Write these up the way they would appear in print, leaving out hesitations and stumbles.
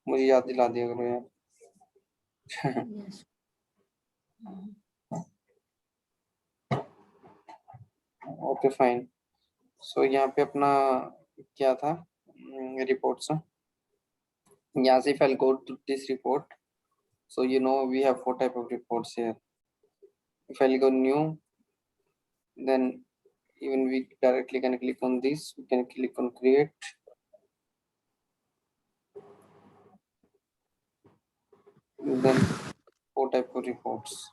मुझे याद दिला दिया करो यार। Yes. Okay fine. सो यहाँ पे अपना क्या था, रिपोर्ट्स। यहाँ से if I'll go to this report, so you know we have 4 type of reports here. If I'll go new, then even we directly can click on this. We can click on create. Then 4 type of reports.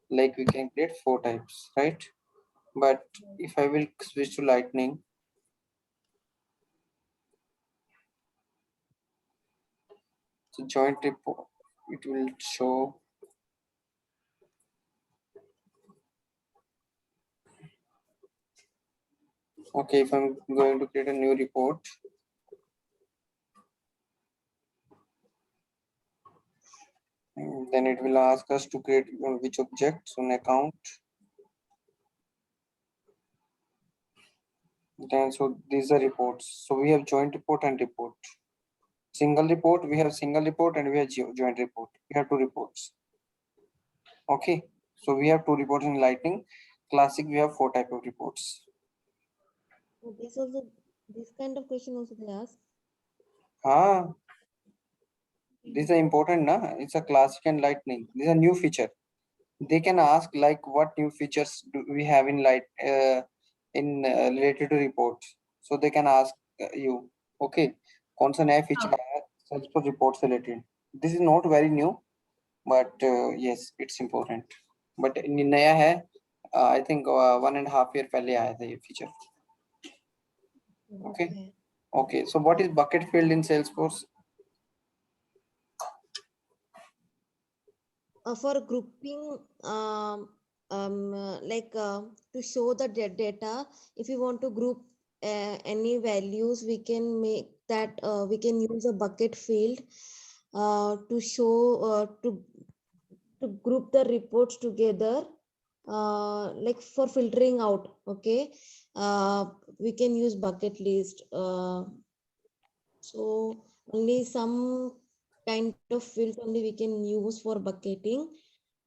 Like we can create 4 types, right? But if I will switch to Lightning, so joint report, it will show. Okay, if I'm going to create a new report, then it will ask us to create which objects on account. Then so these are reports. So we have joint report and report. Single report, we have single report and we have joint report. We have 2 reports. Okay, so we have 2 reports in Lightning. Classic, we have 4 type of reports. This kind of question also they ask. These are important, na? It's a classic and Lightning. This is a new feature. They can ask like what new features do we have in related to reports. So they can ask you, okay, कौन सा नया feature आया Salesforce reports related. This is not very new, but yes, it's important. But नया है, I think 1.5 year पहले आया था ये feature. Okay. So what is bucket field in Salesforce? For grouping, to show the data, if you want to group any values, we can make that, we can use a bucket field to show, to group the reports together, like for filtering out. Okay, we can use bucket list. So only some kind of fields only we can use for bucketing,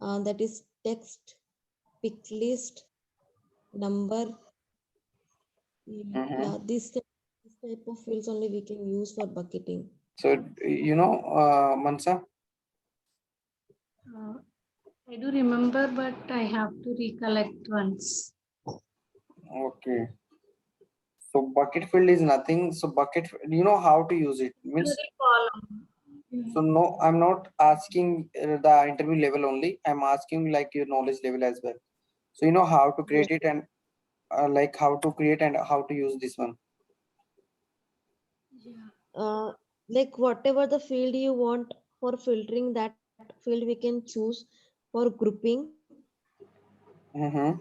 that is text, pick list, number. Yeah, this type of fields only we can use for bucketing. So you know, Mansa, I do remember, but I have to recollect once. okay. So bucket field is nothing. So bucket, you know how to use it means. Column. So no, I'm not asking the interview level only. I'm asking like your knowledge level as well. So you know how to create it and like how to create and how to use this one. Like whatever the field you want for filtering, that field we can choose for grouping. I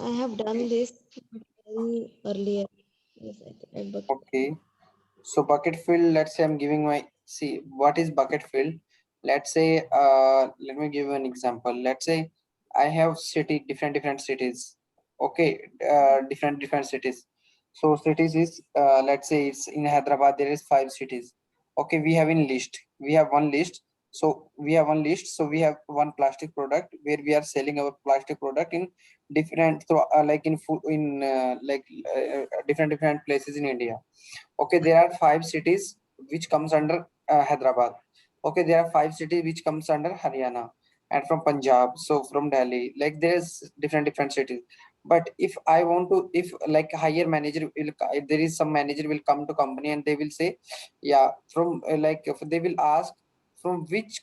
have done this very earlier. Yes, Okay. So bucket field, let's say I'm giving my, see what is bucket field. Let's say, let me give you an example. Let's say I have different cities. Okay, different cities. So cities is, let's say it's in Hyderabad, there is 5 cities. Okay, we have in list. We have one list. So we have one list. So we have one plastic product where we are selling our plastic product in different, so like in food, in different places in India. Okay, there are 5 cities which comes under Hyderabad. Okay, there are 5 cities which comes under Haryana and from Punjab, so from Delhi, like there's different cities. But if I want to, if like higher manager will, if there is some manager will come to company and they will say, yeah, from like if they will ask from which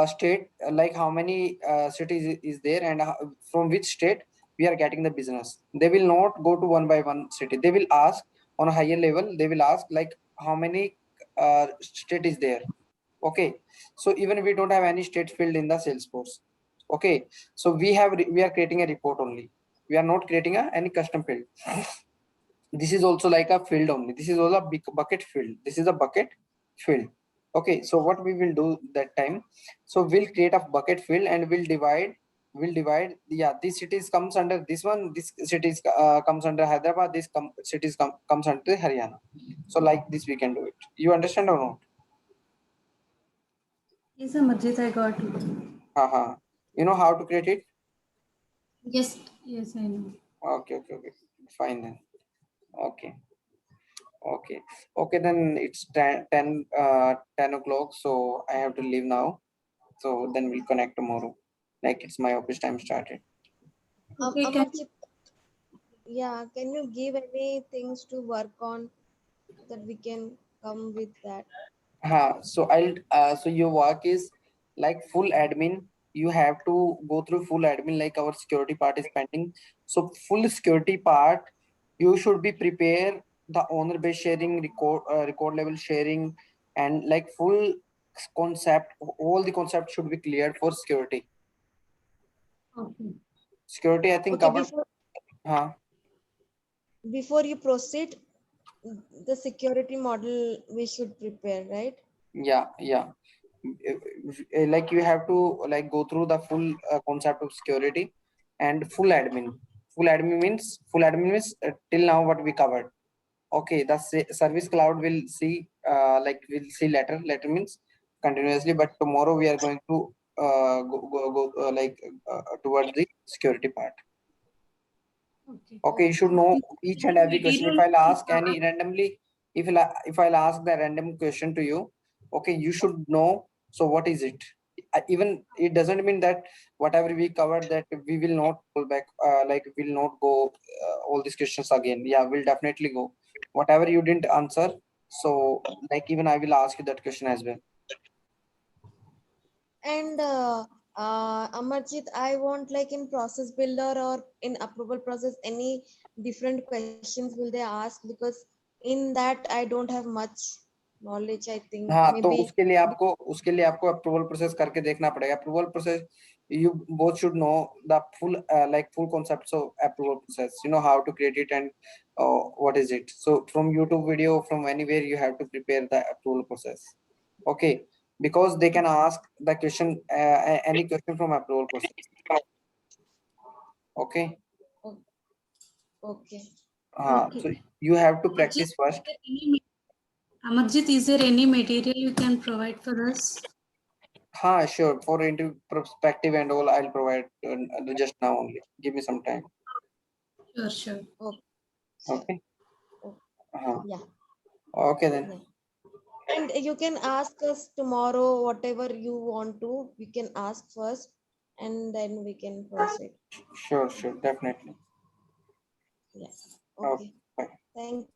state, like how many cities is there and from which state we are getting the business. They will not go to one by one city. They will ask on a higher level. They will ask like how many state is there. Okay, so even we don't have any state field in the Salesforce. Okay, so we are creating a report only. We are not creating any custom field. This is also like a field only. This is also a big bucket field. This is a bucket field. Okay, so what we will do that time, so we'll create a bucket field and we'll divide will divide. Yeah, these cities comes under this one. This cities comes under Hyderabad. This cities comes under Haryana. So like this we can do it. You understand or not? Yes, Amarjit, I got it. Haha. You know how to create it? Yes, yes, I know. Okay, okay, okay. Fine then. Okay. Okay. Okay, then it's 10 o'clock. So I have to leave now. So then we'll connect tomorrow. Like it's my office time started. Okay, Amarjit, yeah, can you give any things to work on so that we can come with that? So so your work is like full admin. You have to go through full admin, like our security part is pending. So full security part, you should be prepare the owner base sharing, record level sharing, and like full concept. All the concept should be cleared for security. okay. Security, I think Okay, covered. before you proceed, the security model we should prepare, right? Yeah. Like you have to like go through the full concept of security and full admin means till now what we covered. Okay, the service cloud will see like we'll see later means continuously, but tomorrow we are going to go towards the security part. Okay. Okay, you should know each and every question. If I'll ask any randomly, if I'll ask the random question to you, okay, you should know. So what is it? Even it doesn't mean that whatever we covered that we will not pull back. Like we'll not go all these questions again. Yeah, we'll definitely go. Whatever you didn't answer, so like even I will ask you that question as well. And Amarjit, I want like in process builder or in approval process, any different questions will they ask? Because in that I don't have much knowledge, I think. हाँ, तो Maybe उसके लिए आपको approval process करके देखना पड़ेगा. Approval process, you both should know the full like full concepts of approval process. You know how to create it and what is it. So from YouTube video, from anywhere, you have to prepare the approval process. Okay, because they can ask the question, any question from approval process. Okay. okay. So Okay. you have to Amarjit, practice first. Amarjit, is there any material you can provide for us? Sure. For interview perspective and all, I'll provide just now only. Give me some time. Sure, sure. Okay. Okay. Okay. Uh-huh. Yeah. Okay then. Yeah. And you can ask us tomorrow whatever you want to. We can ask first, and then we can proceed. Sure, definitely. Yeah. Okay. Okay. Bye. Thank